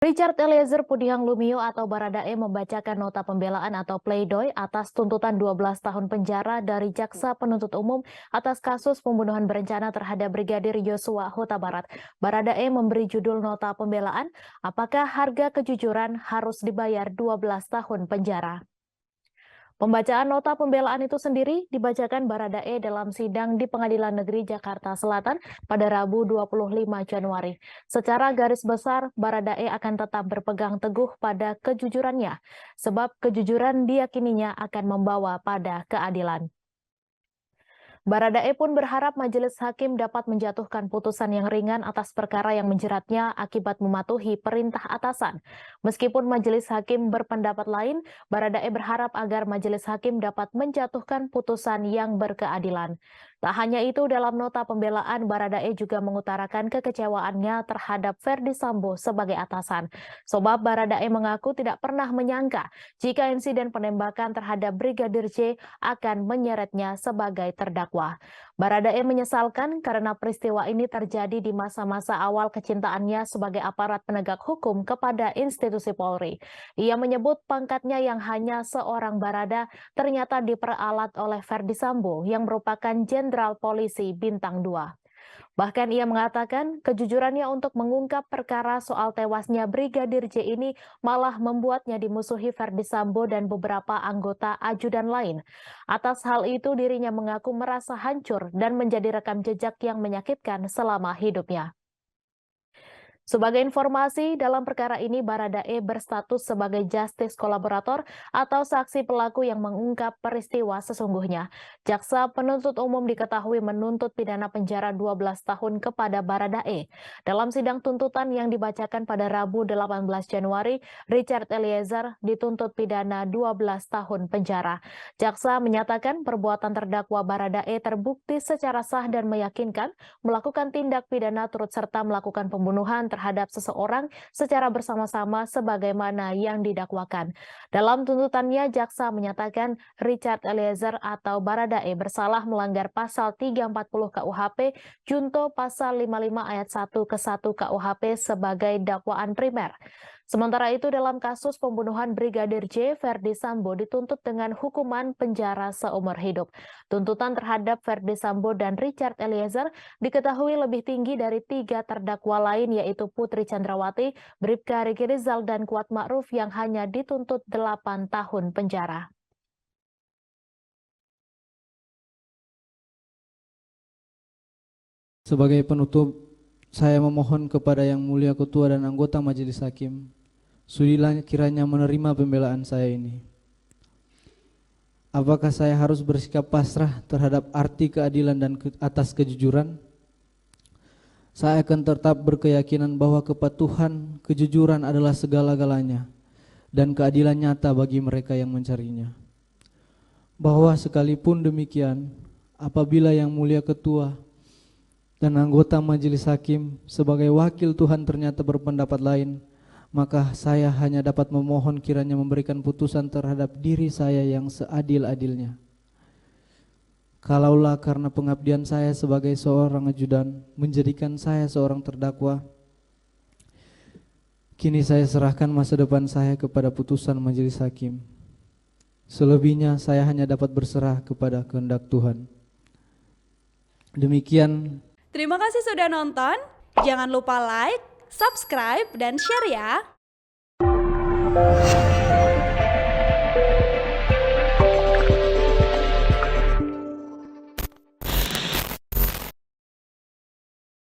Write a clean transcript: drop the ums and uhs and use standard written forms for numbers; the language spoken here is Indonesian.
Richard Eliezer Pudihang Lumiu atau Baradae membacakan nota pembelaan atau pleidoy atas tuntutan 12 tahun penjara dari Jaksa Penuntut Umum atas kasus pembunuhan berencana terhadap Brigadir Yosua Huta Barat. Baradae memberi judul nota pembelaan, apakah harga kejujuran harus dibayar 12 tahun penjara. Pembacaan nota pembelaan itu sendiri dibacakan Baradae dalam sidang di Pengadilan Negeri Jakarta Selatan pada Rabu 25 Januari. Secara garis besar, Baradae akan tetap berpegang teguh pada kejujurannya, sebab kejujuran diyakininya akan membawa pada keadilan. Baradae pun berharap majelis hakim dapat menjatuhkan putusan yang ringan atas perkara yang menjeratnya akibat mematuhi perintah atasan. Meskipun majelis hakim berpendapat lain, Baradae berharap agar majelis hakim dapat menjatuhkan putusan yang berkeadilan. Tak hanya itu, dalam nota pembelaan, Baradae juga mengutarakan kekecewaannya terhadap Ferdi Sambo sebagai atasan. Sebab Baradae mengaku tidak pernah menyangka jika insiden penembakan terhadap Brigadir J akan menyeretnya sebagai terdakwa. Baradae menyesalkan karena peristiwa ini terjadi di masa-masa awal kecintaannya sebagai aparat penegak hukum kepada institusi Polri. Ia menyebut pangkatnya yang hanya seorang barada ternyata diperalat oleh Ferdi Sambo yang merupakan Jenderal Polisi Bintang 2. Bahkan ia mengatakan kejujurannya untuk mengungkap perkara soal tewasnya Brigadir J ini malah membuatnya dimusuhi Ferdi Sambo dan beberapa anggota ajudan lain. Atas hal itu dirinya mengaku merasa hancur dan menjadi rekam jejak yang menyakitkan selama hidupnya. Sebagai informasi, dalam perkara ini Baradae berstatus sebagai justice kolaborator atau saksi pelaku yang mengungkap peristiwa sesungguhnya. Jaksa Penuntut Umum diketahui menuntut pidana penjara 12 tahun kepada Baradae. Dalam sidang tuntutan yang dibacakan pada Rabu 18 Januari, Richard Eliezer dituntut pidana 12 tahun penjara. Jaksa menyatakan perbuatan terdakwa Baradae terbukti secara sah dan meyakinkan melakukan tindak pidana turut serta melakukan pembunuhan terhadap seseorang secara bersama-sama sebagaimana yang didakwakan. Dalam tuntutannya, jaksa menyatakan Richard Eliezer atau Baradae bersalah melanggar pasal 340 KUHP junto pasal 55 ayat 1 ke 1 KUHP sebagai dakwaan primer. Sementara itu, dalam kasus pembunuhan Brigadir J, Ferdi Sambo dituntut dengan hukuman penjara seumur hidup. Tuntutan terhadap Ferdi Sambo dan Richard Eliezer diketahui lebih tinggi dari 3 terdakwa lain, yaitu Putri Chandrawati, Bribka Riki Rizal, dan Kuat Ma'ruf yang hanya dituntut 8 tahun penjara. Sebagai penutup, saya memohon kepada Yang Mulia Ketua dan anggota Majelis Hakim, sudilah kiranya menerima pembelaan saya ini. Apakah saya harus bersikap pasrah terhadap arti keadilan dan atas kejujuran? Saya akan tetap berkeyakinan bahwa kepatuhan, kejujuran adalah segala-galanya dan keadilan nyata bagi mereka yang mencarinya. Bahwa sekalipun demikian, apabila Yang Mulia Ketua dan anggota Majelis Hakim sebagai wakil Tuhan ternyata berpendapat lain, maka saya hanya dapat memohon kiranya memberikan putusan terhadap diri saya yang seadil-adilnya. Kalaulah karena pengabdian saya sebagai seorang ajudan menjadikan saya seorang terdakwa, kini saya serahkan masa depan saya kepada putusan Majelis Hakim. Selebihnya saya hanya dapat berserah kepada kehendak Tuhan. Demikian. Terima kasih sudah nonton. Jangan lupa like, subscribe, dan share ya.